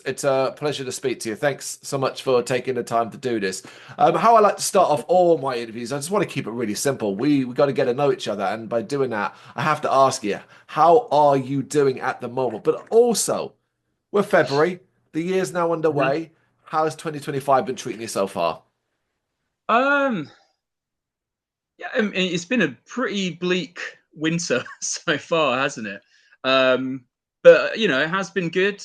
It's a pleasure to speak to you. Thanks so much for taking the time to do this. How I like to start off all my interviews, I just want to keep it really simple. We got to get to know each other, and by doing that, I have to ask you, how are you doing at the moment? But also, we're February, the year's now Mhm. underway. How's 2025 been treating you so far? Um, yeah, I mean, it's been a pretty bleak winter so far, hasn't it? But it has been good.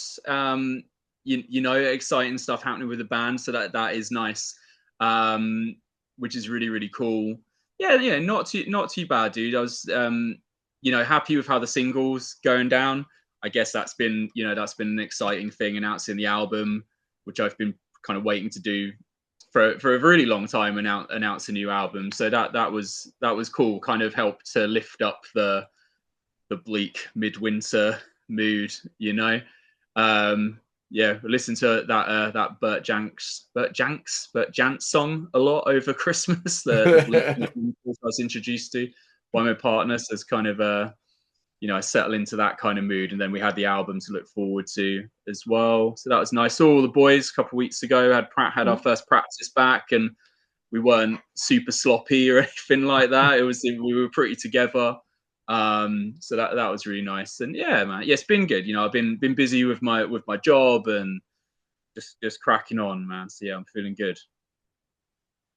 Exciting stuff happening with the band, so that is nice. Um, which is really really cool. Yeah, yeah, not too bad, dude. I was happy with how the singles going down. I guess that's been an exciting thing, announcing the album, which I've been kind of waiting to do for a really long time, and announce a new album. So that was cool. Kind of helped to lift up the bleak midwinter mood. Yeah, listen to that Burt Janks song a lot over Christmas. The bleak midwinter I was introduced to by my partner. So it's kind of I settle into that kind of mood. And then we had the album to look forward to as well. So that was nice. Saw all the boys a couple of weeks ago. Had our first practice back, and we weren't super sloppy or anything like that. We were pretty together. So that was really nice. And yeah, man, yeah, it's been good. I've been busy with my job and just cracking on, man. So yeah, I'm feeling good.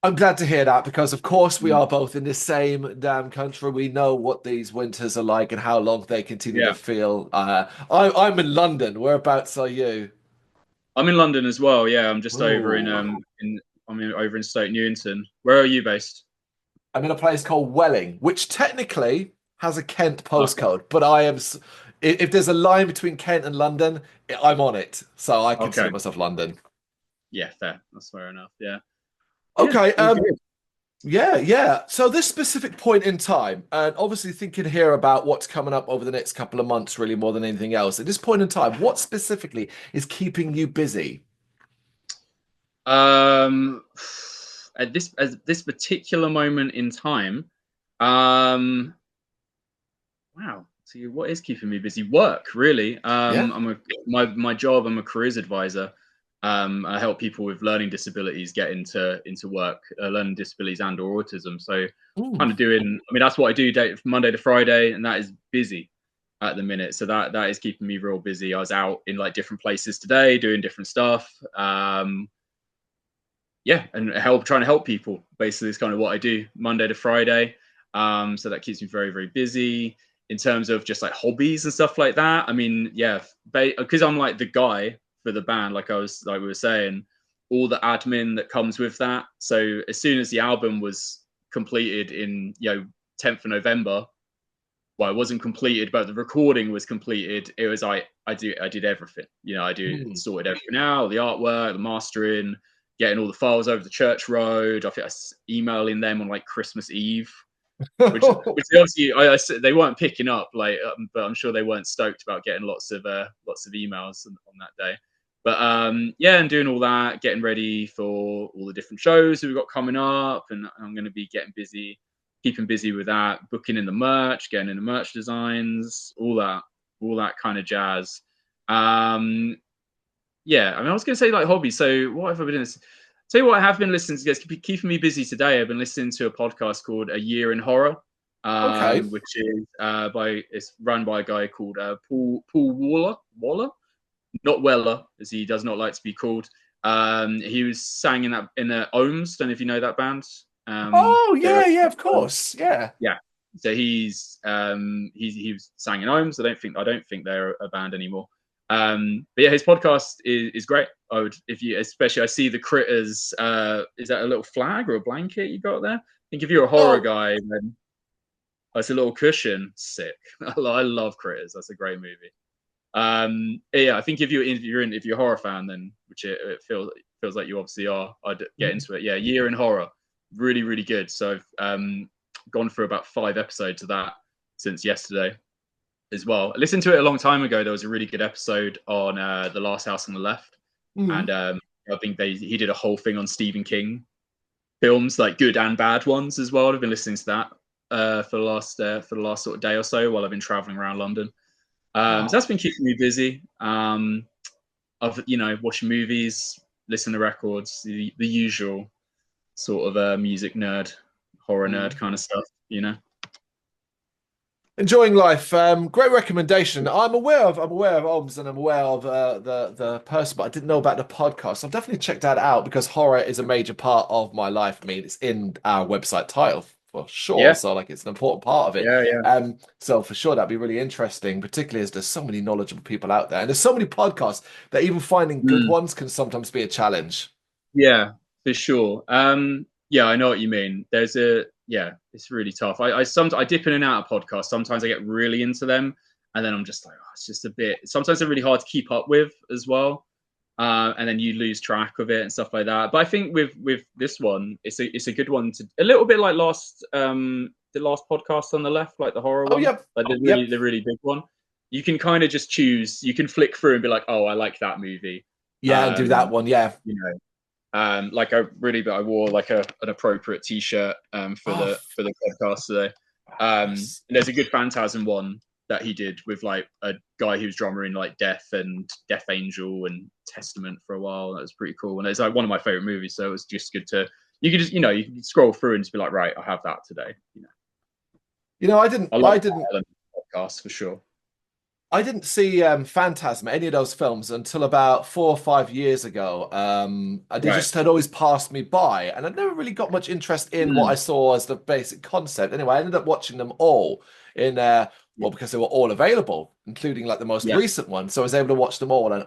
I'm glad to hear that because, of course, we Mm. are both in the same damn country. We know what these winters are like and how long they continue to Yeah, feel. I'm in London. Whereabouts are you? I'm in London as well. Yeah, I'm just over in Ooh. over in Stoke Newington. Where are you based? I'm in a place called Welling, which technically has a Kent Okay. postcode, but if there's a line between Kent and London, I'm on it. So I consider Okay. myself London. Yeah, fair. That's fair enough. Yeah. Yeah. Okay, All good. yeah, yeah. So this specific point in time, and obviously thinking here about what's coming up over the next couple of months, really more than anything else. At this point in time, what specifically is keeping you busy? Um, at this particular moment in time, um, wow. See, what is keeping me busy? Work, really. Yeah. My job. I'm a careers advisor. I help people with learning disabilities get into work, learning disabilities and or autism. So, Mm. kind of doing. I mean, that's what I do day from Monday to Friday, and that is busy at the minute. So that is keeping me real busy. I was out in like different places today, doing different stuff. Yeah, and trying to help people. Basically, is kind of what I do Monday to Friday. So that keeps me very, very busy in terms of just like hobbies and stuff like that. I mean, yeah, because I'm like the guy for the band, like we were saying, all the admin that comes with that. So as soon as the album was completed in 10th of November, well, it wasn't completed, but the recording was completed. It was like I did everything. Mm. Sorted everything out, the artwork, the mastering, getting all the files over the church road. I think I was emailing them on like Christmas Eve, which obviously they weren't picking up, like, but I'm sure they weren't stoked about getting lots of emails on that day. But yeah, and doing all that, getting ready for all the different shows that we've got coming up, and I'm going to be getting busy, keeping busy with that, booking in the merch, getting in the merch designs, all that kind of jazz. Um, yeah, I mean, I was going to say like hobbies. So what have I been doing? Tell you what, I have been listening to. Guys, keeping me busy today. I've been listening to a podcast called A Year in Horror, Okay. which is it's run by a guy called Paul Waller, not Weller, as he does not like to be called. He was sang in the Ohms. Don't know if you know that band. Oh, They're yeah, yeah, of course. Yeah. yeah. So he was sang in Ohms. I don't think they're a band anymore. But yeah, his podcast is great. I would, if you, especially, I see the critters. Is that a little flag or a blanket you got there? I think if you're a horror Oh, guy, then it's a little cushion. Sick. I love critters. That's a great movie. Yeah, I think if you're a horror fan, then which it feels like you obviously are, I'd get into it. Yeah, Year in Horror, really really good. So I've gone through about 5 episodes of that since yesterday as well. I listened to it a long time ago. There was a really good episode on The Last House on the Left, mm. and I think he did a whole thing on Stephen King films, like good and bad ones as well. I've been listening to that for the last sort of day or so while I've been traveling around London. So Oh. that's been keeping me busy. of watching movies, listening to records, the usual sort of music nerd, horror nerd kind of stuff. Enjoying life. Great recommendation. I'm aware of Oms, and I'm aware of the person, but I didn't know about the podcast. I've definitely checked that out because horror is a major part of my life. I mean, it's in our website title for sure. Yeah, So like it's an important part of it. yeah. So for sure that'd be really interesting, particularly as there's so many knowledgeable people out there. And there's so many podcasts that even finding good ones can sometimes be a challenge. Yeah, for sure. Yeah, I know what you mean. It's really tough. I dip in and out of podcasts. Sometimes I get really into them, and then I'm just like, oh, it's just a bit. Sometimes they're really hard to keep up with as well, and then you lose track of it and stuff like that. But I think with this one, it's a good one to a little bit like the last podcast on the left, like the horror one, Yep. like the really big one. You can kind of just choose. You can flick through and be like, oh, I like that movie. Yeah, do that one. Yeah. Like I wore like an appropriate t-shirt for the podcast today. And there's a good Phantasm one that he did with like a guy who's drummer in like Death and Death Angel and Testament for a while. That was pretty cool. And it's like one of my favorite movies. So it was just good to you can scroll through and just be like, right, I have that today. I didn't podcast for sure. I didn't see Phantasm, any of those films, until about 4 or 5 years ago. They just had always passed me by, and I never really got much interest in what I saw as the basic concept. Anyway, I ended up watching them all because they were all available, including like the most recent one. So I was able to watch them all, and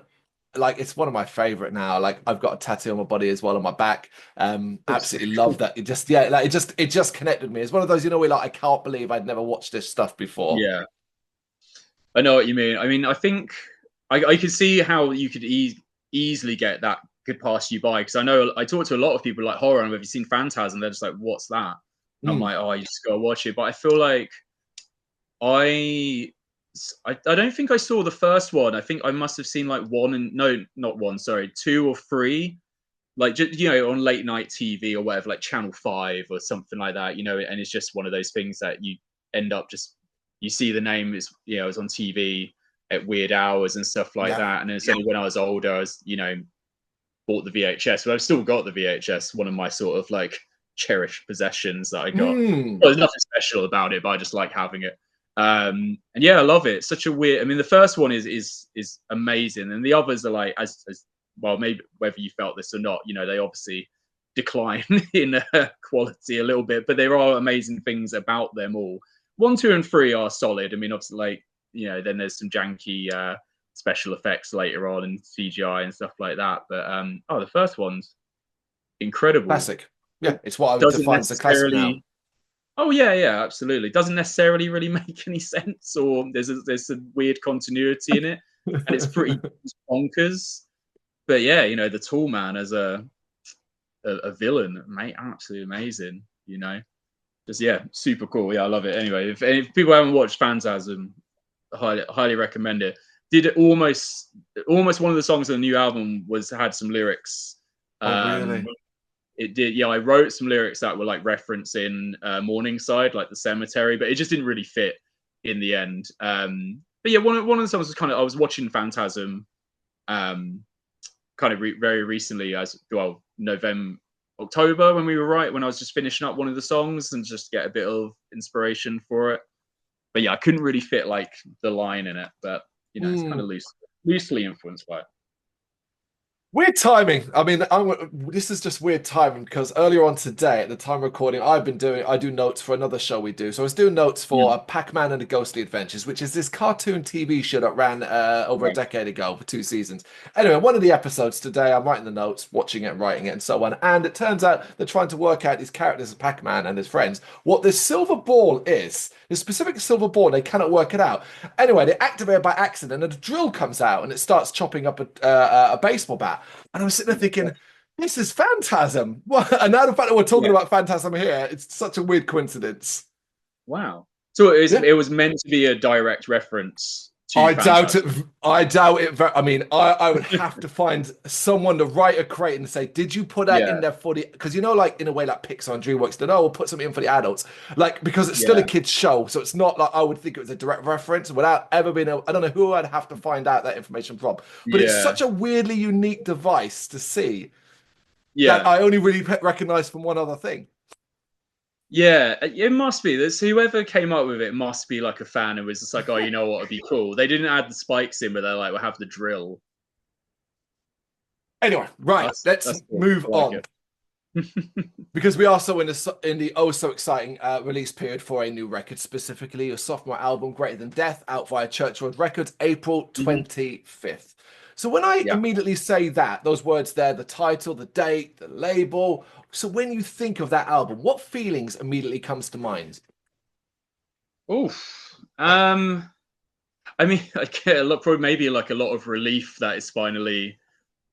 like it's one of my favorite now. Like I've got a tattoo on my body as well on my back. Absolutely love that. It just connected me. It's one of those, where like I can't believe I'd never watched this stuff before. Yeah. I know what you mean. I mean, I think I could see how you could easily get that could pass you by, because I know I talk to a lot of people like horror and have you seen Phantasm? They're just like, what's that? And I'm like, oh, you just gotta watch it. But I feel like I don't think I saw the first one. I think I must have seen like two or three, like just, on late night TV or whatever, like Channel 5 or something like that. And it's just one of those things that you end up just. You see the name is, it's on TV at weird hours and stuff like that. And it's only when I was older, I was, bought the VHS, but I've still got the VHS, one of my sort of like cherished possessions that I got. Well, there's nothing special about it, but I just like having it. And yeah, I love it. It's such a weird, I mean, the first one is amazing. And the others are like, as well, maybe whether you felt this or not, they obviously decline in quality a little bit, but there are amazing things about them all. 1, 2, and 3 are solid. I mean, obviously, like, then there's some janky special effects later on and CGI and stuff like that. But the first one's incredible. Classic. Yeah, it's what I would define as a classic now. Oh yeah, absolutely. Doesn't necessarily really make any sense, or there's a weird continuity in it, and it's pretty bonkers. But yeah, the Tall Man as a villain, mate, absolutely amazing. Just super cool. Yeah, I love it. Anyway, if people haven't watched Phantasm, highly recommend it. Did it almost one of the songs on the new album had some lyrics. Really? It did. Yeah, I wrote some lyrics that were like referencing Morningside, like the cemetery, but it just didn't really fit in the end. But yeah, one of the songs was kind of, I was watching Phantasm, kind of very recently, October when I was just finishing up one of the songs and just get a bit of inspiration for it. But yeah, I couldn't really fit like the line in it, but it's kind of loosely influenced by it. Weird timing. I mean, this is just weird timing because earlier on today, at the time of recording, I do notes for another show we do. So I was doing notes for Pac-Man and the Ghostly Adventures, which is this cartoon TV show that ran over a decade ago for 2 seasons. Anyway, one of the episodes today, I'm writing the notes, watching it, writing it, and so on. And it turns out they're trying to work out these characters of Pac-Man and his friends, what this silver ball is. This specific silver ball, they cannot work it out. Anyway, they activate it by accident, and a drill comes out, and it starts chopping up a baseball bat. And I was sitting there thinking, this is Phantasm. And now the fact that we're talking about Phantasm here, it's such a weird coincidence. Wow. So it was meant to be a direct reference two I doubt it. franchises. I doubt it. I mean, I would have to find someone to write a crate and say, "Did you put that in Yeah, there for the?" Because you know, like in a way, like Pixar and DreamWorks, they know we'll put something in for the adults, like because it's still a yeah, kids' show, so it's not like I would think it was a direct reference without ever being. I don't know who I'd have to find out that information from, but it's yeah, such a weirdly unique device to see that yeah. I only really recognize from one other thing. Yeah, it must be. This whoever came up with it must be like a fan and was just like, oh, you know what would be cool. They didn't add the spikes in, but they're like, we'll have the drill. Anyway, right, let's That's cool. move I like on. it. Because we are so in the oh so exciting release period for a new record, specifically your sophomore album, Greater Than Death, out via Church Road Records, April Mhm. 25th. So when I Yeah. immediately say that, those words there, the title, the date, the label, so when you think of that album, what feelings immediately comes to mind? Oof. I mean, I get a lot, probably maybe like a lot of relief that it's finally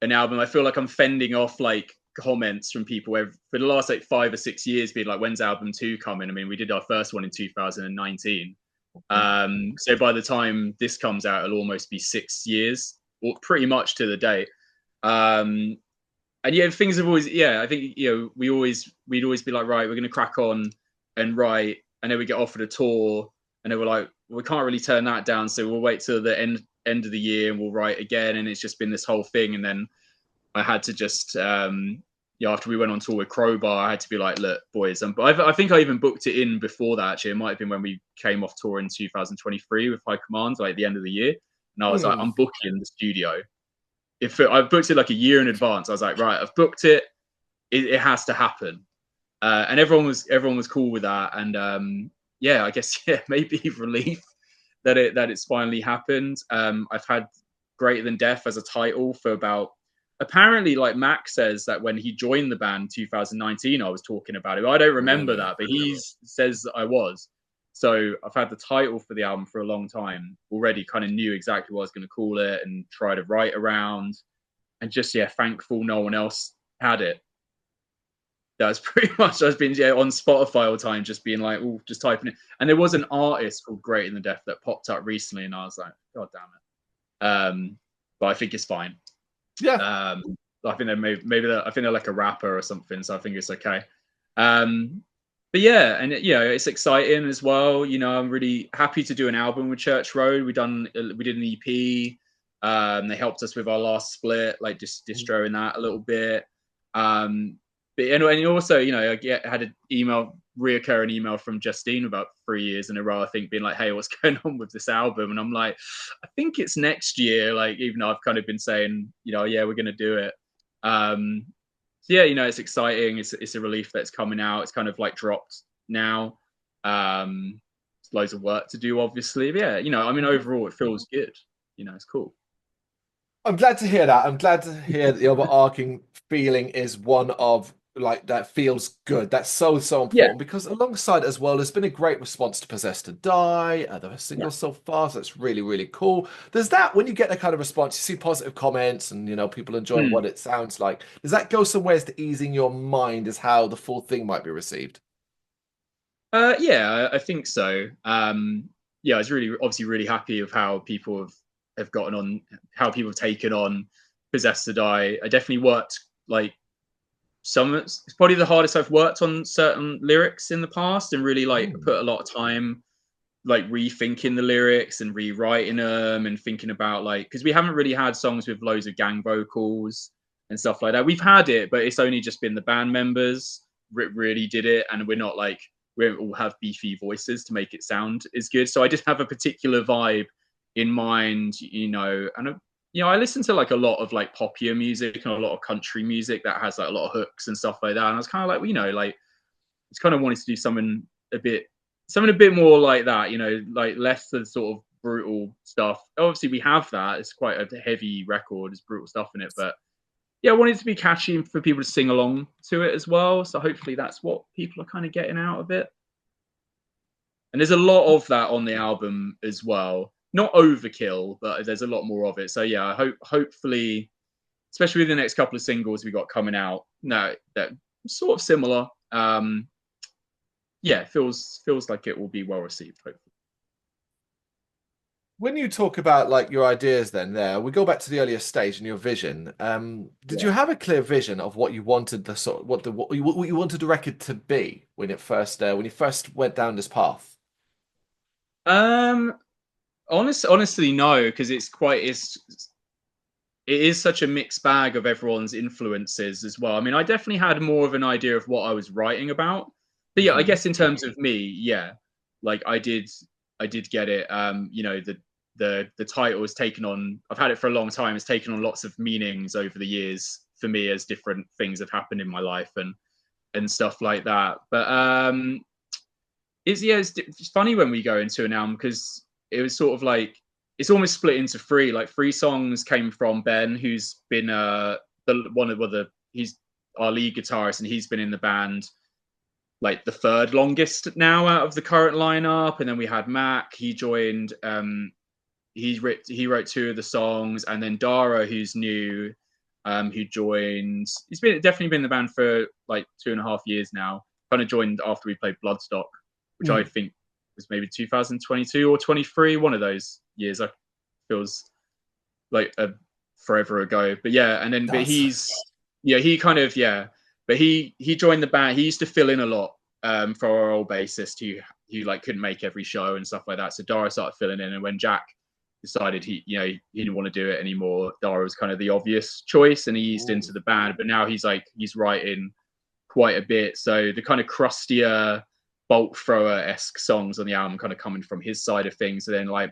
an album. I feel like I'm fending off like comments from people for the last like 5 or 6 years, being like, "When's album two coming?" I mean, we did our first one in 2019. So by the time this comes out, it'll almost be 6 years, or pretty much to the day. Um, and yeah, things have always, yeah, I think, we'd always be like, right, we're going to crack on and write. And then we get offered a tour, and then we're like, we can't really turn that down. So we'll wait till the end of the year and we'll write again. And it's just been this whole thing. And then I had to just, after we went on tour with Crowbar, I had to be like, look, boys, but I think I even booked it in before that. Actually, it might have been when we came off tour in 2023 with High Command, like the end of the year. And I was like, Hmm. I'm booking the studio. If I booked it like a year in advance, I was like, right, I've booked it. It has to happen. And everyone was cool with that. And yeah, I guess yeah, maybe relief that it's finally happened. I've had Greater Than Death as a title for about, apparently, like Mac says that when he joined the band in 2019, I was talking about it. I don't remember Really? that, but he says I was. So I've had the title for the album for a long time already, kind of knew exactly what I was going to call it and try to write around. And just, yeah, thankful no one else had it. That was pretty much, I've been, yeah, on Spotify all the time, just being like, oh, just typing it. And there was an artist called Greater Than Death that popped up recently, and I was like, God damn it. But I think it's fine. Yeah. Um, I think I think they're like a rapper or something, so I think it's okay. But yeah, and it's exciting as well. I'm really happy to do an album with Church Road. We did an EP. They helped us with our last split, like just distroing that a little bit. But and also, I had an reoccurring email from Justine about 3 years in a row, I think, being like, "Hey, what's going on with this album?" And I'm like, I think it's next year. Like, even though I've kind of been saying, yeah, we're gonna do it. So yeah, it's exciting. It's a relief that it's coming out. It's kind of like dropped now. It's loads of work to do, obviously. But yeah, I mean, overall, it feels good. It's cool. I'm glad to hear that. I'm glad to hear that the overarching feeling is one of like that feels good. That's so, so Yeah, important because alongside as well, there's been a great response to Possessed to Die, the yeah. single so far. So that's really, really cool. There's that when you get that kind of response, you see positive comments and people enjoying Hmm. what it sounds like. Does that go somewhere to easing your mind as how the full thing might be received? Yeah, I think so. Yeah, I was obviously really happy of how people have gotten on, how people have taken on Possessed to Die. I definitely worked like it's probably the hardest I've worked on certain lyrics in the past, and really like Mm. put a lot of time like rethinking the lyrics and rewriting them and thinking about, like, because we haven't really had songs with loads of gang vocals and stuff like that. We've had it, but it's only just been the band members really did it, and we're not like, we don't all have beefy voices to make it sound as good. So I just have a particular vibe in mind, and I listen to like a lot of like popular music and a lot of country music that has like a lot of hooks and stuff like that. And I was kind of like, like, it's kind of wanted to do a bit something a bit more like that, like less the sort of brutal stuff. Obviously, we have that. It's quite a heavy record. There's brutal stuff in it, but yeah, I wanted it to be catchy and for people to sing along to it as well. So hopefully, that's what people are kind of getting out of it. And there's a lot of that on the album as well. Not overkill, but there's a lot more of it. So yeah, hopefully, especially with the next couple of singles we got coming out, no, that sort of similar. Yeah, feels like it will be well received, hopefully. When you talk about like your ideas, then there we go back to the earlier stage and your vision. Did you Yeah. have a clear vision of what you wanted the sort what you wanted the record to be when you first went down this path? Um, honestly, no, because it is such a mixed bag of everyone's influences as well. I mean, I definitely had more of an idea of what I was writing about, but yeah, I Hmm. guess in terms of me, yeah, like I did get it. You know, the title has taken on. I've had it for a long time. It's taken on lots of meanings over the years for me as different things have happened in my life and stuff like that. But it's funny when we go into an album because it was sort of like it's almost split into three. Like three songs came from Ben, who's been the one of the he's our lead guitarist, and he's been in the band like the third longest now out of the current lineup. And then we had Mac. He joined. He wrote two of the songs, and then Dara, who's new, who joined. He's been definitely been in the band for like 2.5 years now. Kind of joined after we played Bloodstock, which I Mm. think was maybe 2022 or 23, one of those years. I feels like a forever ago. But yeah, and then but Does. he's yeah he kind of yeah, but he joined the band. He used to fill in a lot for our old bassist who like couldn't make every show and stuff like that. So Dara started filling in, and when Jack decided he didn't want to do it anymore, Dara was kind of the obvious choice, and he eased Ooh. into the band. But now he's writing quite a bit. So the kind of crustier bolt thrower esque songs on the album kind of coming from his side of things. And then like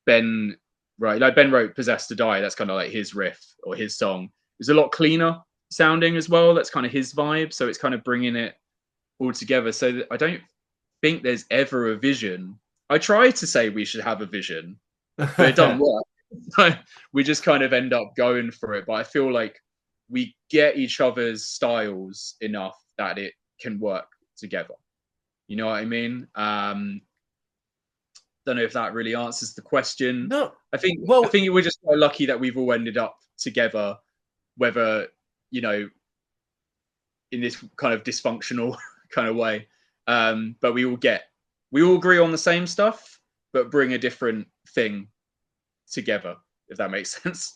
Ben, right, like Ben wrote "Possessed to Die." That's kind of like his riff or his song. It's a lot cleaner sounding as well. That's kind of his vibe. So it's kind of bringing it all together. So I don't think there's ever a vision. I try to say we should have a vision, but it doesn't work. We just kind of end up going for it. But I feel like we get each other's styles enough that it can work together. You know what I mean? Don't know if that really answers the question. No. I Well, think we're just quite lucky that we've all ended up together, whether you know in this kind of dysfunctional kind of way. But we all agree on the same stuff, but bring a different thing together, if that makes sense.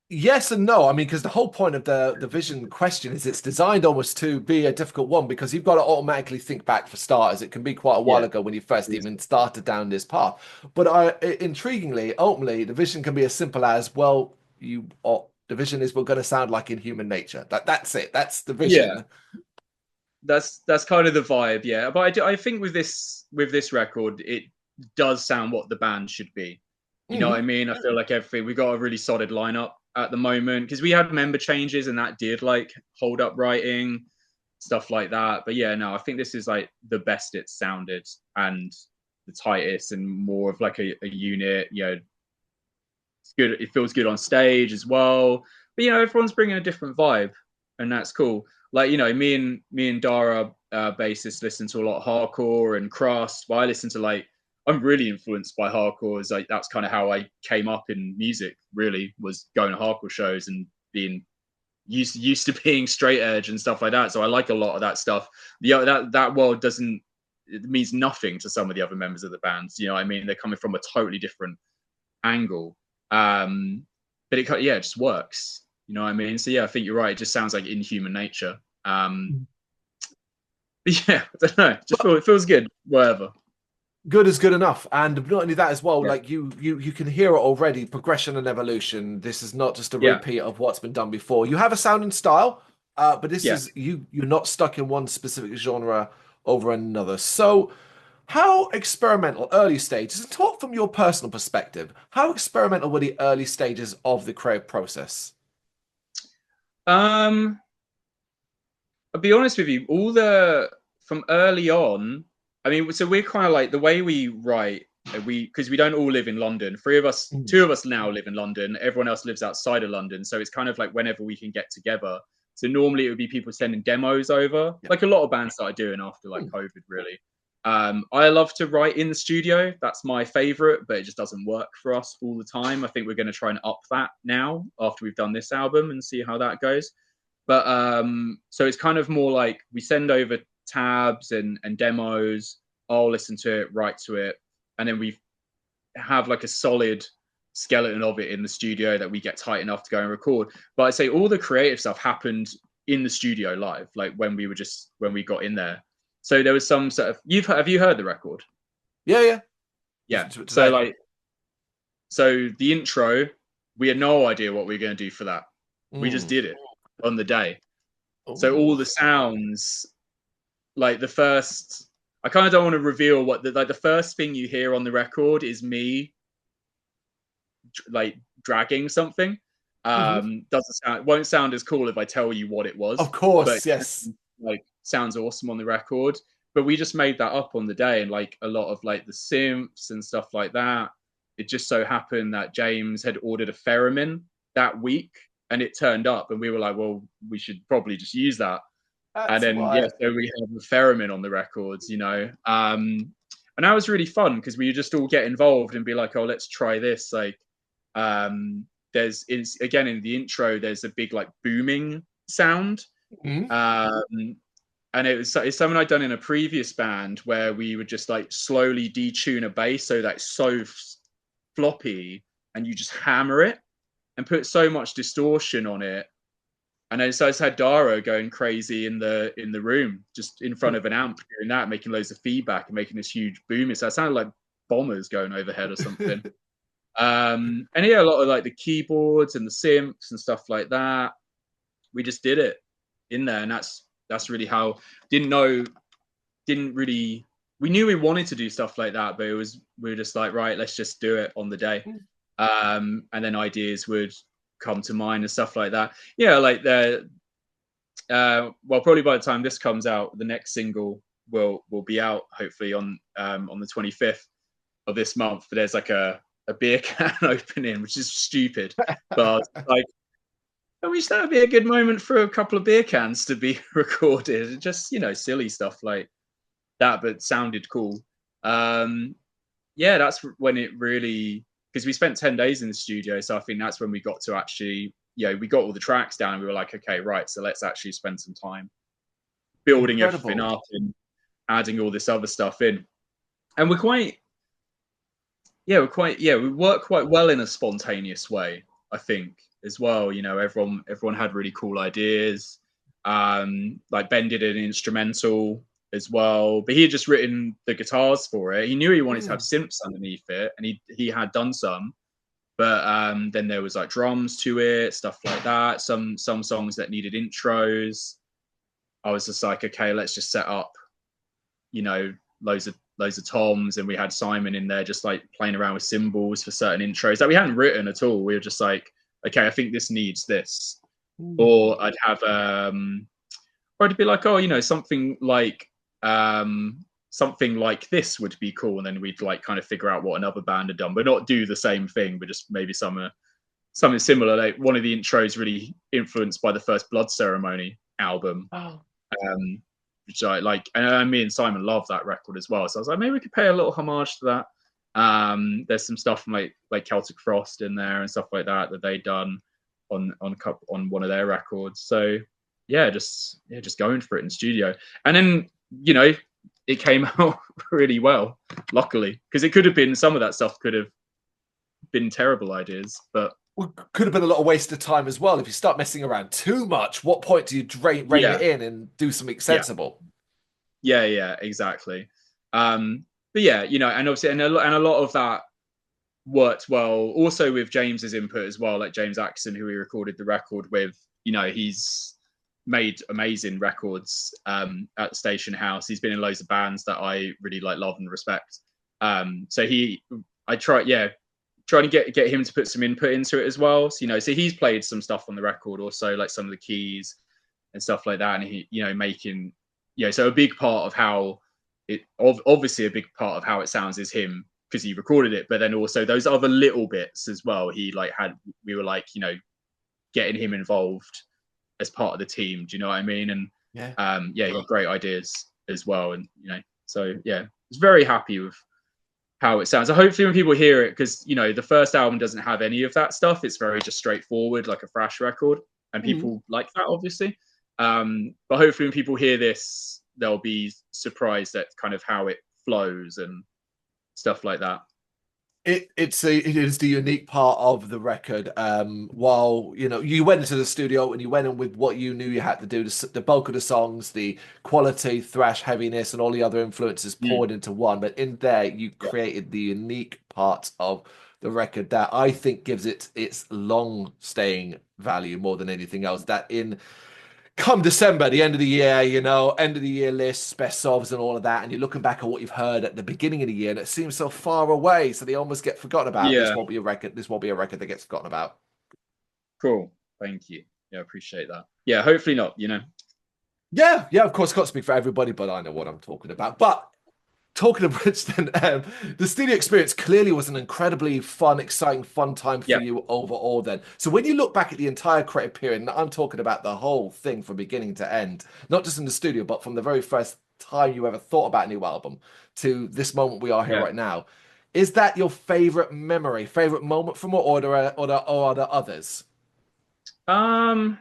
yes and no. I mean, because the whole point of the vision question is it's designed almost to be a difficult one because you've got to automatically think back for starters. It can be quite a Yeah. while ago when you first even started down this path. But intriguingly, ultimately, the vision can be as simple as, well, the vision is we're going to sound like Inhuman Nature. That's it. That's the Yeah. vision. That's kind of the vibe, yeah. But I think with this record, it does sound what the band should be. You know what I Hmm. mean? I feel like everything we got a really solid lineup at the moment because we had member changes and that did like hold up writing stuff like that. But yeah, no, I think this is like the best it's sounded and the tightest and more of like a unit. You know, it's good. It feels good on stage as well. But you know, everyone's bringing a different vibe, and that's cool. Like you know, me and Dara, bassist, listen to a lot of hardcore and crust. But I listen to like I'm really influenced by hardcore. Is like that's kind of how I came up in music. Really, was going to hardcore shows and being used to being straight edge and stuff like that. So I like a lot of that stuff. That world doesn't it means nothing to some of the other members of the bands. You know what I mean? They're coming from a totally different angle. Um, but it just works. You know what I mean? So yeah, I think you're right. It just sounds like Inhuman Nature. But yeah, I don't know. It feels good. Whatever. Good is good enough, and not only that as well. Yeah, Like you can hear it already. Progression and evolution. This is not just a yeah, repeat of what's been done before. You have a sound and style, but this yeah. is you're not stuck in one specific genre over another. So, how experimental early stages? Talk from your personal perspective. How experimental were the early stages of the creative process? Um, I'll be honest with you. All the from early on. I mean, so we're kind of like the way we write. We because we don't all live in London. Three of us, Mm. two of us now live in London. Everyone else lives outside of London. So it's kind of like whenever we can get together. So normally it would be people sending demos over, Yeah. like a lot of bands started doing after like Mm. COVID, really. I love to write in the studio. That's my favorite, but it just doesn't work for us all the time. I think we're going to try and up that now after we've done this album and see how that goes. But so it's kind of more like we send over tabs and demos. I'll listen to it, write to it, and then we have like a solid skeleton of it in the studio that we get tight enough to go and record. But I'd say all the creative stuff happened in the studio live, like when we got in there. So there was some sort of, have you heard the record? Yeah. Yeah. So the intro, we had no idea what we were going to do for that. We just did it on the day. So all the sounds, like the first, I kind of don't want to reveal what the first thing you hear on the record is me like dragging something. Won't sound as cool if I tell you what it was. Of course, but yes. Like sounds awesome on the record. But we just made that up on the day, and like a lot of like the synths and stuff like that. It just so happened that James had ordered a theremin that week, and it turned up, and we were like, well, we should probably just use that. And then so we had the theremin on the records, you know. And that was really fun because we just all get involved and be like, oh, let's try this. Like, again in the intro, there's a big like booming sound. And it's something I'd done in a previous band where we would just like slowly detune a bass so that's so floppy, and you just hammer it and put so much distortion on it. And then so I just had Daro going crazy in the room, just in front of an amp, doing that, making loads of feedback and making this huge boom. So it sounded like bombers going overhead or something. And yeah, a lot of like the keyboards and the synths and stuff like that. We just did it in there, and that's really how. We knew we wanted to do stuff like that, but we were just like, right, let's just do it on the day. And then ideas would come to mind and stuff like that. Yeah, like well, probably by the time this comes out, the next single will be out hopefully on the 25th of this month. But there's like a beer can opening, which is stupid, but like, I wish that would be a good moment for a couple of beer cans to be recorded. Just, you know, silly stuff like that, but sounded cool. Yeah, that's when it really, because we spent 10 days in the studio. So I think that's when we got to actually, we got all the tracks down and we were like, okay, right. So let's actually spend some time building everything up and adding all this other stuff in. And we work quite well in a spontaneous way, I think, as well. You know, everyone had really cool ideas. Like Ben did an instrumental as well, but he had just written the guitars for it. He knew he wanted to have synths underneath it, and he had done some, but then there was like drums to it, stuff like that. Some songs that needed intros. I was just like, okay, let's just set up, you know, loads of toms, and we had Simon in there just like playing around with cymbals for certain intros that we hadn't written at all. We were just like, okay, I think this needs this. Or I'd have or it'd be like, oh, you know, something like this would be cool, and then we'd like kind of figure out what another band had done, but not do the same thing, but just maybe something similar. Like one of the intros really influenced by the first Blood Ceremony album. Which I like, and me and Simon love that record as well. So I was like, maybe we could pay a little homage to that. There's some stuff from like Celtic Frost in there and stuff like that they'd done on one of their records. So just going for it in studio, and then it came out really well, luckily, because it could have been, some of that stuff could have been terrible ideas, but could have been a lot of waste of time as well. If you start messing around too much, what point do you rein it in and do something sensible? Yeah, exactly. But yeah, and obviously, and a lot of that worked well also with James's input as well. Like James Axon, who we recorded the record with, he's made amazing records at the Station House. He's been in loads of bands that I really love and respect. So I tried to get him to put some input into it as well. So, so he's played some stuff on the record also, like some of the keys and stuff like that. And he, making, so a big part of how obviously a big part of how it sounds is him, because he recorded it, but then also those other little bits as well. We were getting him involved as part of the team. Do you know what I mean? And he got great ideas as well. And, so yeah, I was very happy with how it sounds. So hopefully when people hear it, because the first album doesn't have any of that stuff, it's very just straightforward, like a thrash record, and people like that, obviously. But hopefully when people hear this, they'll be surprised at kind of how it flows and stuff like that. It is the unique part of the record. While you went into the studio and you went in with what you knew you had to do, the bulk of the songs, the quality, thrash, heaviness, and all the other influences Mm. poured into one. But in there, you Yeah. created the unique part of the record that I think gives it its long staying value more than anything else. That in come December, the end of the year, end of the year lists, best ofs, and all of that, and you're looking back at what you've heard at the beginning of the year, and it seems so far away, so they almost get forgotten about. This Yeah. won't be a record. This won't be a record that gets forgotten about. Cool. Thank you. Yeah, appreciate that. Yeah, hopefully not. Yeah, yeah, of course, can't speak for everybody, but I know what I'm talking about. But talking of which, then, the studio experience clearly was an incredibly fun, exciting, fun time for Yeah. you overall. Then, so when you look back at the entire creative period, and I'm talking about the whole thing from beginning to end, not just in the studio, but from the very first time you ever thought about a new album to this moment we are here Yeah. right now, is that your favorite memory, favorite moment from it, or are there others? Um.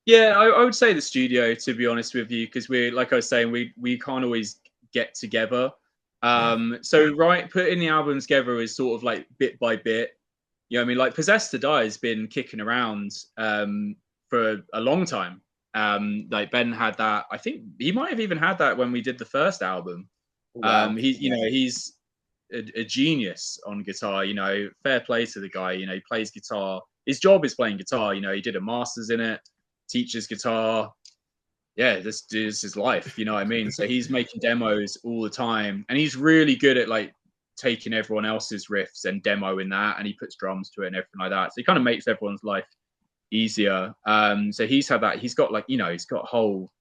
Yeah, I would say the studio, to be honest with you, because we're like I was saying, we can't always get together. Yeah, So putting the album together is sort of like bit by bit. You know what I mean? Like Possessed to Die has been kicking around for a long time. Like Ben had that. I think he might have even had that when we did the first album. wow. He's a genius on guitar. Fair play to the guy. He plays guitar. His job is playing guitar. He did a master's in it, teaches guitar. Yeah, this is his life. You know what I mean? So he's making demos all the time, and he's really good at like taking everyone else's riffs and demoing that, and he puts drums to it and everything like that. So he kind of makes everyone's life easier. So he's had that. He's got he's got a whole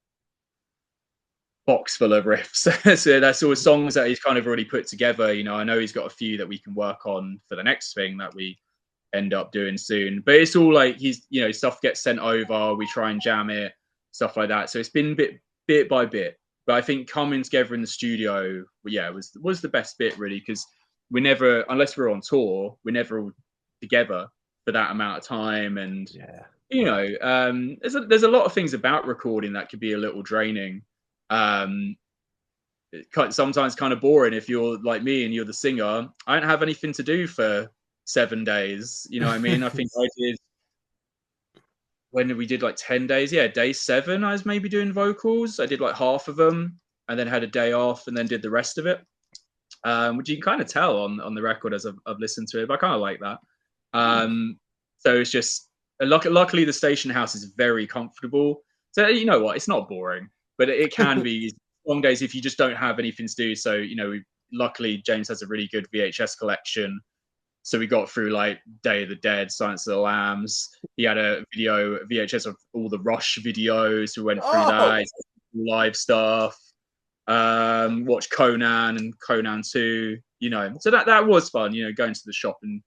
box full of riffs. So that's all songs that he's kind of already put together. I know he's got a few that we can work on for the next thing that we end up doing soon. But it's all like stuff gets sent over, we try and jam it, stuff like that. So it's been bit by bit. But I think coming together in the studio, yeah, was the best bit really, because we never, unless we're on tour, we're never all together for that amount of time. And Yeah. there's a lot of things about recording that could be a little draining. Sometimes kind of boring if you're like me and you're the singer. I don't have anything to do for 7 days. You know what I mean? I think I did, when we did like 10 days, yeah, day 7, I was maybe doing vocals. I did like half of them and then had a day off and then did the rest of it. Which you can kind of tell on the record as I've listened to it, but I kind of like that. So it's just, luckily the station house is very comfortable. So you know what? It's not boring, but it can be long days if you just don't have anything to do. So, luckily James has a really good VHS collection. So we got through like Day of the Dead, Silence of the Lambs. He had a VHS of all the Rush videos. We went through that, live stuff. Watched Conan and Conan 2. So that was fun. Going to the shop and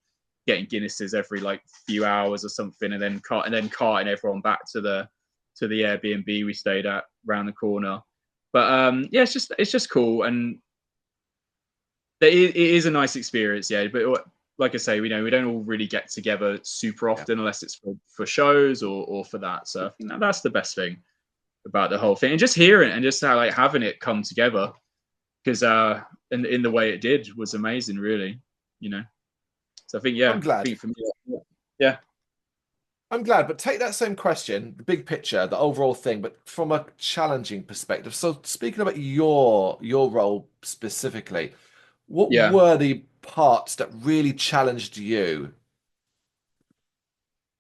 getting Guinnesses every like few hours or something, and then carting everyone back to the Airbnb we stayed at around the corner. But yeah, it's just cool, and it is a nice experience. Yeah, but like I say, we don't all really get together super often unless it's for shows or for that. So I think that's the best thing about the whole thing, and just hearing it and just how like having it come together, because in the way it did was amazing, really. So I think I'm glad. for me, yeah. I'm glad, but take that same question, the big picture, the overall thing, but from a challenging perspective. So speaking about your role specifically, what Yeah. were the parts that really challenged you?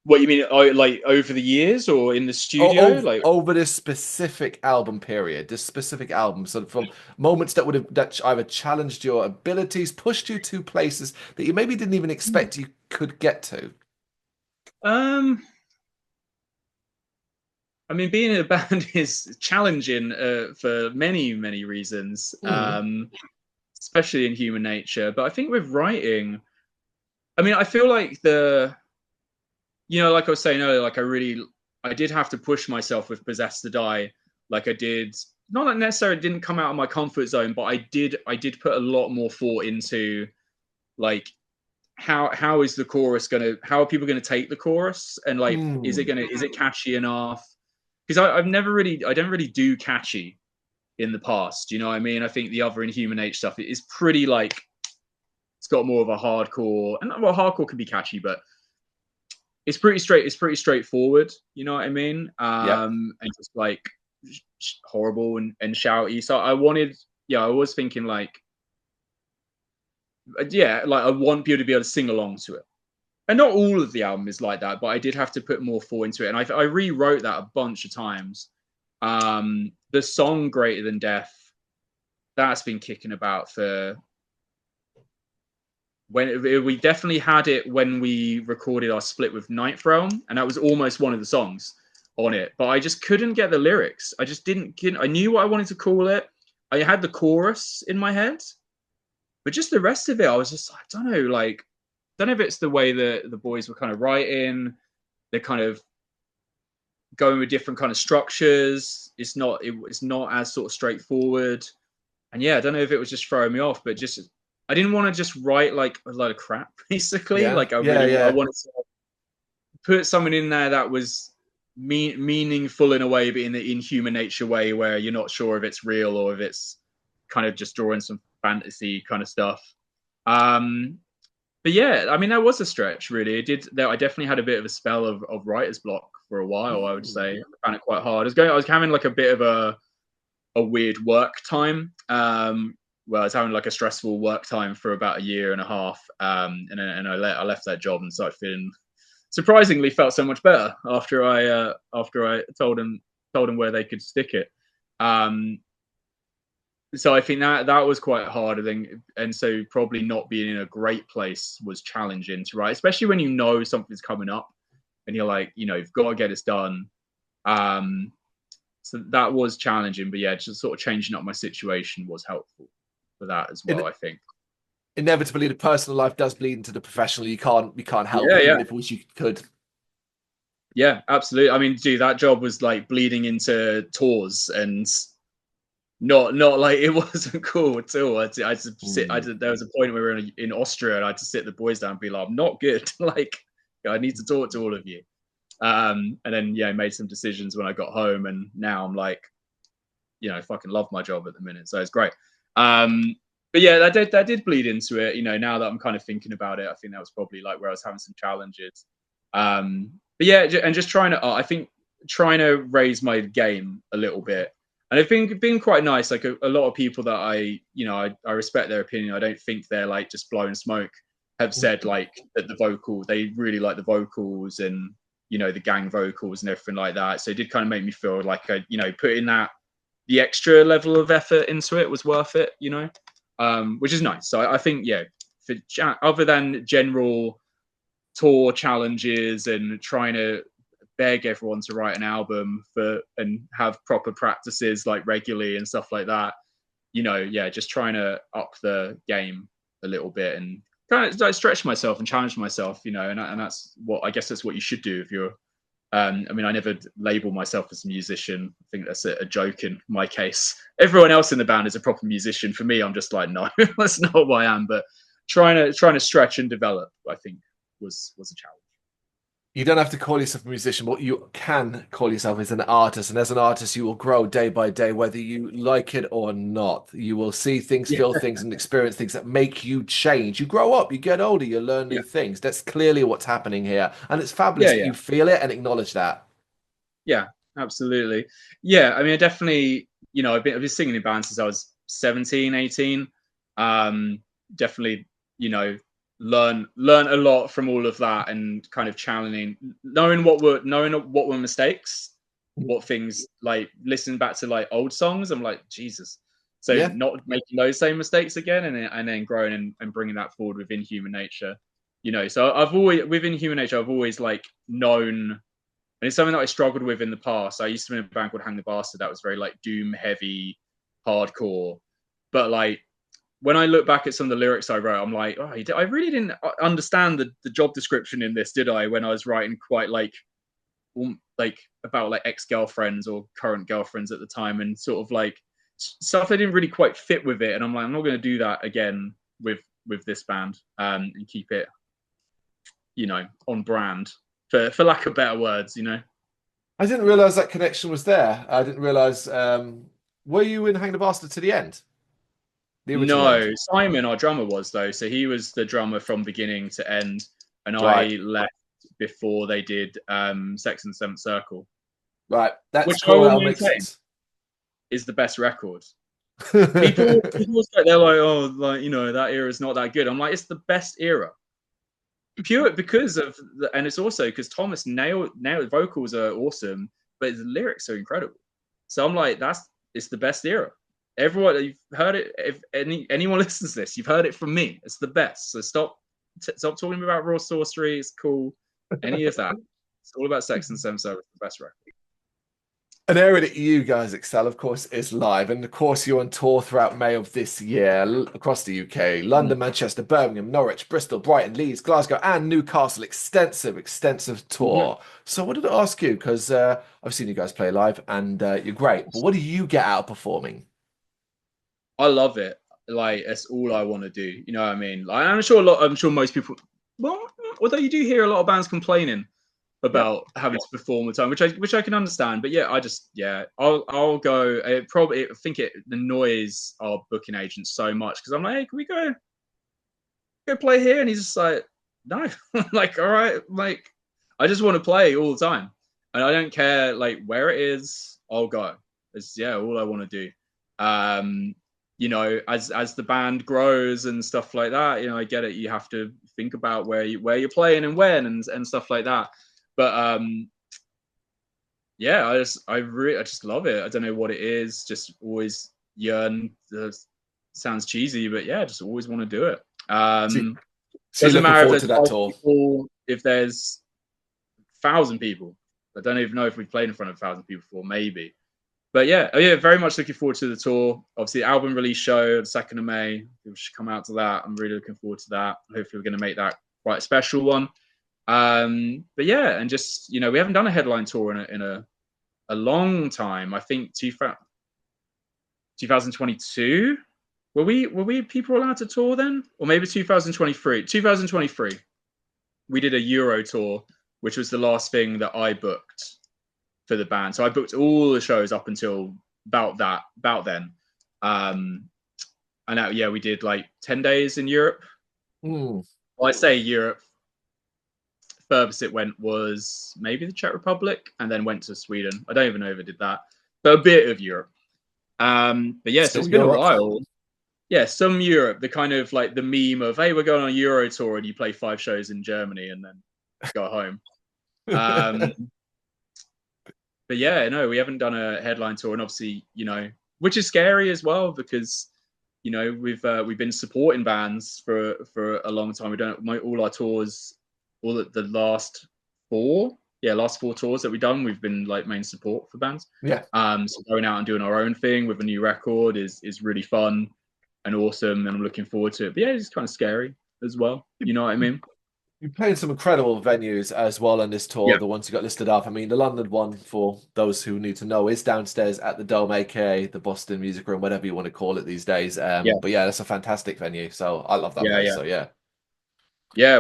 What you mean, like over the years or in the studio? Over, Like, over this specific album period, this specific album, so from moments that either challenged your abilities, pushed you to places that you maybe didn't even expect you could get to. I mean, being in a band is challenging for many, many reasons, especially in Human Nature. But I think with writing, I mean, I feel like like I was saying earlier, like I did have to push myself with Possessed to Die. Like I did, not that necessarily didn't come out of my comfort zone, but I did put a lot more thought into like how is the chorus how are people gonna take the chorus, and like is it catchy enough? Because I don't really do catchy in the past. You know what I mean? I think the other Inhuman Nature stuff is pretty like It's got more of a hardcore, and well, hardcore can be catchy, but it's pretty straight. It's pretty straightforward. You know what I mean? Yep. And just like horrible and shouty. So I wanted, yeah, I was thinking like, yeah, like I want people to be able to sing along to it. And not all of the album is like that, but I did have to put more thought into it. And I rewrote that a bunch of times. The song Greater Than Death, that's been kicking about for when we definitely had it when we recorded our split with Ninth Realm, and that was almost one of the songs on it. But I just couldn't get the lyrics. I just didn't. I knew what I wanted to call it. I had the chorus in my head, but just the rest of it, I was just, I don't know, like, don't know if it's the way that the boys were kind of writing. They're kind of going with different kind of structures. It's not as sort of straightforward. And yeah, I don't know if it was just throwing me off, but just I didn't want to just write like a lot of crap, basically. Yeah. Like I wanted to put something in there that was meaningful in a way, but in the Inhuman Nature way, where you're not sure if it's real or if it's kind of just drawing some fantasy kind of stuff. But yeah, I mean, that was a stretch, really. I definitely had a bit of a spell of writer's block for a while. I would say I found it quite hard. I was having like a bit of a weird work time. Well, I was having like a stressful work time for about a year and a half, and I left that job and started feeling surprisingly felt so much better after I told them where they could stick it. So I think that was quite hard, I think, and so probably not being in a great place was challenging to write, especially when you know something's coming up and you're like, you've got to get this done. So that was challenging, but yeah, just sort of changing up my situation was helpful for that as well, I think. Inevitably, the personal life does bleed into the professional. You can't help it, even if you wish you could. Yeah, absolutely. I mean, dude, that job was like bleeding into tours and not like it wasn't cool at all. I had to sit. There was a point where we were in Austria, and I had to sit the boys down and be like, "I'm not good. Like, I need to talk to all of you." And then made some decisions when I got home, and now I'm like, I fucking love my job at the minute, so it's great. But yeah, that did bleed into it. Now that I'm kind of thinking about it, I think that was probably like where I was having some challenges. But yeah, and just trying to raise my game a little bit. And it's been quite nice. Like a lot of people that I respect their opinion. I don't think they're like just blowing smoke. Have said like that they really like the vocals and the gang vocals and everything like that. So it did kind of make me feel like putting the extra level of effort into it was worth it. Which is nice. So I think other than general tour challenges and trying to beg everyone to write an album and have proper practices like regularly and stuff like that, just trying to up the game a little bit and kind of like stretch myself and challenge myself, and that's what I guess that's what you should do if you're I mean, I never label myself as a musician. I think that's a joke in my case. Everyone else in the band is a proper musician. For me, I'm just like, no, that's not who I am. But trying to stretch and develop, I think, was a challenge. You don't have to call yourself a musician, but you can call yourself as an artist. And as an artist, you will grow day by day, whether you like it or not. You will see things, feel things, and experience things that make you change. You grow up, you get older, you learn new things. That's clearly what's happening here. And it's fabulous that you feel it and acknowledge that. Yeah, absolutely. Yeah, I mean, I definitely, I've been singing in bands since I was 17, 18. Definitely, learn a lot from all of that and kind of challenging, knowing what were mistakes, what things, like listening back to like old songs, I'm like, Jesus. So not making those same mistakes again, and then growing and bringing that forward with Inhuman Nature. So I've always, with Inhuman Nature, I've always like known, and it's something that I struggled with in the past. I used to be in a band called Hang the Bastard that was very like doom heavy, hardcore, but like when I look back at some of the lyrics I wrote, I'm like, I really didn't understand the job description in this, did I? When I was writing quite like about like ex-girlfriends or current girlfriends at the time, and sort of like stuff that didn't really quite fit with it. And I'm like, I'm not going to do that again with this band, and keep it, on brand, for lack of better words, I didn't realize that connection was there. I didn't realize. Were you in Hang the Bastard to the end? The originator. No, Simon, our drummer, was though. So he was the drummer from beginning to end, and Right. I left before they did Sex and the Seventh Circle, Right. That's which I cool. will That'll make maintain sense. is the best record. People say they're like, oh, like that era is not that good. I'm like, it's the best era, pure because of and it's also because Thomas nailed vocals are awesome, but the lyrics are incredible. So I'm like, it's the best era. Everyone, you've heard it. If anyone listens to this, you've heard it from me. It's the best. So stop talking about raw sorcery. It's cool. Any of that. It's all about Sex and Seven Circle. The best record. An area that you guys excel, of course, is live. And of course, you're on tour throughout May of this year across the UK, London, Manchester, Birmingham, Norwich, Bristol, Brighton, Leeds, Glasgow, and Newcastle. Extensive tour. So I wanted to ask you, because I've seen you guys play live and you're great, but what do you get out of performing? I love it. Like, it's all I want to do. You know what I mean? Like, I'm sure most people, well, although you do hear a lot of bands complaining about having to perform all the time, which I can understand. But yeah, I'll go. I think it annoys our booking agents so much because I'm like, hey, can we go play here? And he's just like, no. Like, all right, like I just want to play all the time, and I don't care like where it is. I'll go. It's all I want to do. As the band grows and stuff like that, I get it. You have to think about where you're playing and when and stuff like that. But I just love it. I don't know what it is. Just always yearn. Sounds cheesy, but yeah, just always want to do it. Doesn't matter if there's 5 people, if there's 1,000 people. I don't even know if we've played in front of 1,000 people before, maybe. But yeah, very much looking forward to the tour. Obviously, the album release show, the 2nd of May. We should come out to that. I'm really looking forward to that. Hopefully, we're going to make that quite a special one. But yeah, and just we haven't done a headline tour in a long time. I think 2022. Were we people allowed to tour then, or maybe 2023? 2023, we did a Euro tour, which was the last thing that I booked for the band. So I booked all the shows up until about then. And we did like 10 days in Europe. Well, I say Europe. Furthest it went was maybe the Czech Republic, and then went to Sweden. I don't even know if it did that, but a bit of Europe. But yeah, so it's been a while. Yeah, some Europe, the kind of like the meme of, hey, we're going on a Euro tour and you play 5 shows in Germany and then go home. But yeah, no, we haven't done a headline tour, and obviously, which is scary as well because, we've been supporting bands for a long time. We don't all our tours, all the last 4 tours that we've done, we've been like main support for bands. Yeah. So going out and doing our own thing with a new record is really fun and awesome, and I'm looking forward to it. But yeah, it's kind of scary as well. You know what I mean? You're playing some incredible venues as well on this tour, the ones you got listed off. I mean, the London one, for those who need to know, is downstairs at the Dome, aka the Boston Music Room, whatever you want to call it these days. But yeah, that's a fantastic venue. So I love that place. So yeah. Yeah,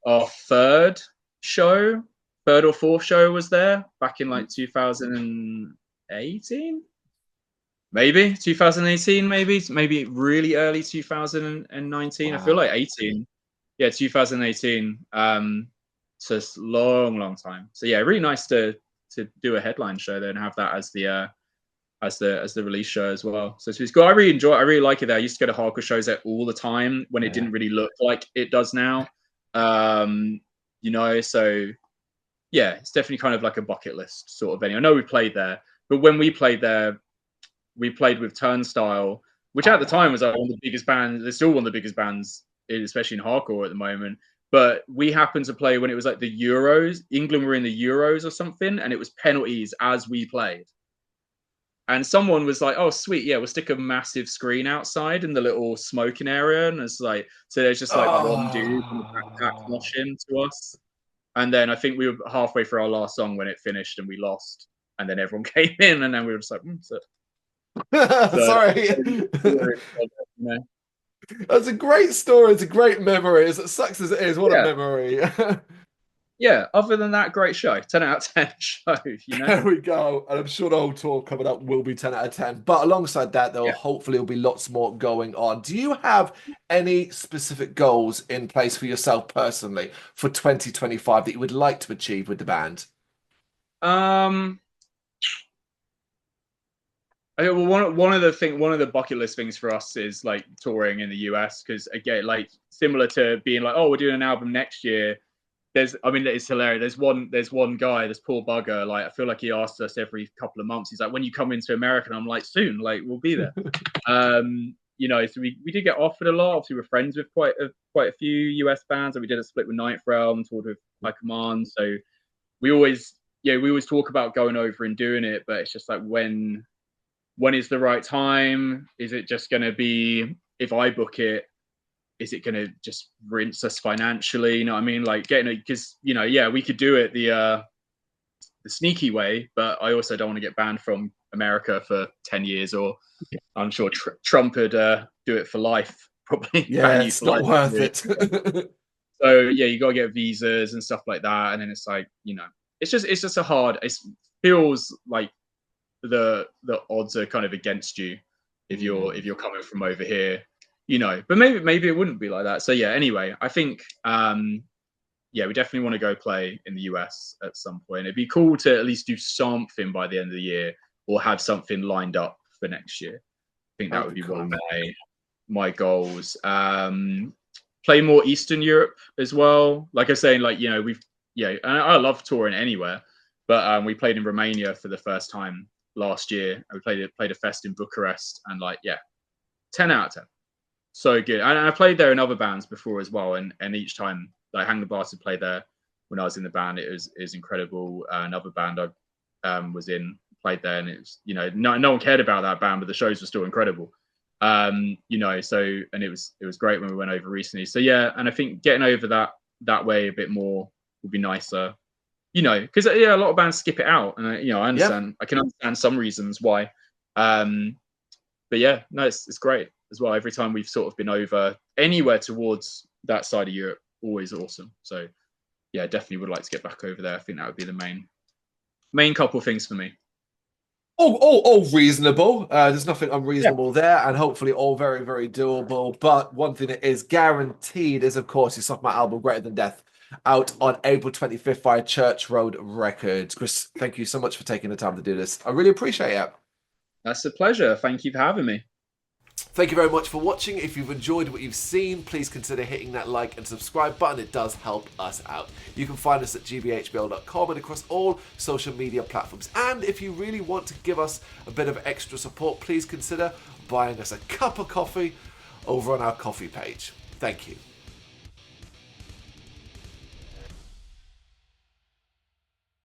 our third or 4th show was there back in like 2018. Maybe 2018, maybe really early 2019. Wow. I feel like 18. Yeah, 2018. So it's long time. So yeah, really nice to do a headline show there and have that as the release show as well. So it's cool. I really like it there. I used to go to hardcore shows there all the time when it didn't really look like it does now. So yeah, it's definitely kind of like a bucket list sort of venue. I know we played there, but when we played there, we played with Turnstile, which at the time was like one of the biggest bands. They're still one of the biggest bands, especially in hardcore at the moment. But we happened to play when it was like the Euros. England were in the Euros or something, and it was penalties as we played. And someone was like, oh, sweet, yeah, we'll stick a massive screen outside in the little smoking area. And it's like, so there's just like one dude in the backpack moshing to us. And then I think we were halfway through our last song when it finished and we lost. And then everyone came in and then we were just like, sorry. That's a great story. It's a great memory. As it sucks as it is, what a memory. yeah, other than that, great show. 10 out of 10 show, you know? There we go. And I'm sure the whole tour coming up will be 10 out of 10. But alongside that, there will Yeah. hopefully be lots more going on. Do you have any specific goals in place for yourself personally for 2025 that you would like to achieve with the band? Um, well, one of the bucket list things for us is like touring in the US, because again, like similar to being like, oh, we're doing an album next year. I mean, it's hilarious. There's one guy, this poor bugger. Like, I feel like he asks us every couple of months. He's like, when you come into America? And I'm like, soon. Like, we'll be there. You know, so we did get offered a lot. Obviously, we're friends with quite a few US bands, and we did a split with Ninth Realm, toured with High Command. So we always talk about going over and doing it, but it's just like when is the right time? Is it just going to be, if I book it, is it going to just rinse us financially? You know what I mean? Like getting it, because, you know, yeah, we could do it the sneaky way, but I also don't want to get banned from America for 10 years, or I'm sure Trump would do it for life, probably. Yeah, it's not worth it. So yeah, you got to get visas and stuff like that. And then it's like, you know, it's just a hard, it feels like the odds are kind of against you if you're coming from over here, you know. But maybe it wouldn't be like that. So yeah, anyway, I think yeah, we definitely want to go play in the US at some point. It'd be cool to at least do something by the end of the year, or have something lined up for next year. I think that would be one of my goals. Play more Eastern Europe as well. Like I say, like, you know, and I love touring anywhere, but we played in Romania for the first time last year. We played a fest in Bucharest, and like, yeah, 10 out of 10. So good. And I played there in other bands before as well, and each time, like, Hang the Bastard played there when I was in the band. It was incredible. Another band I was in played there, and it was, you know, no one cared about that band, but the shows were still incredible. You know, so, and it was great when we went over recently. So yeah, and I think getting over that way a bit more would be nicer. You know, because yeah, a lot of bands skip it out, and you know, I understand. Yeah. I can understand some reasons why. But yeah, no, it's great as well. Every time we've sort of been over anywhere towards that side of Europe, always awesome. So yeah, definitely would like to get back over there. I think that would be the main couple of things for me. All reasonable. There's nothing unreasonable there, and hopefully all very, very doable. But one thing that is guaranteed is, of course, your sophomore album, Greater Than Death, out on April 25th via Church Road Records. Chris, thank you so much for taking the time to do this. I really appreciate it. That's a pleasure. Thank you for having me. Thank you very much for watching. If you've enjoyed what you've seen, please consider hitting that like and subscribe button. It does help us out. You can find us at gbhbl.com and across all social media platforms. And if you really want to give us a bit of extra support, please consider buying us a cup of coffee over on our coffee page. Thank you.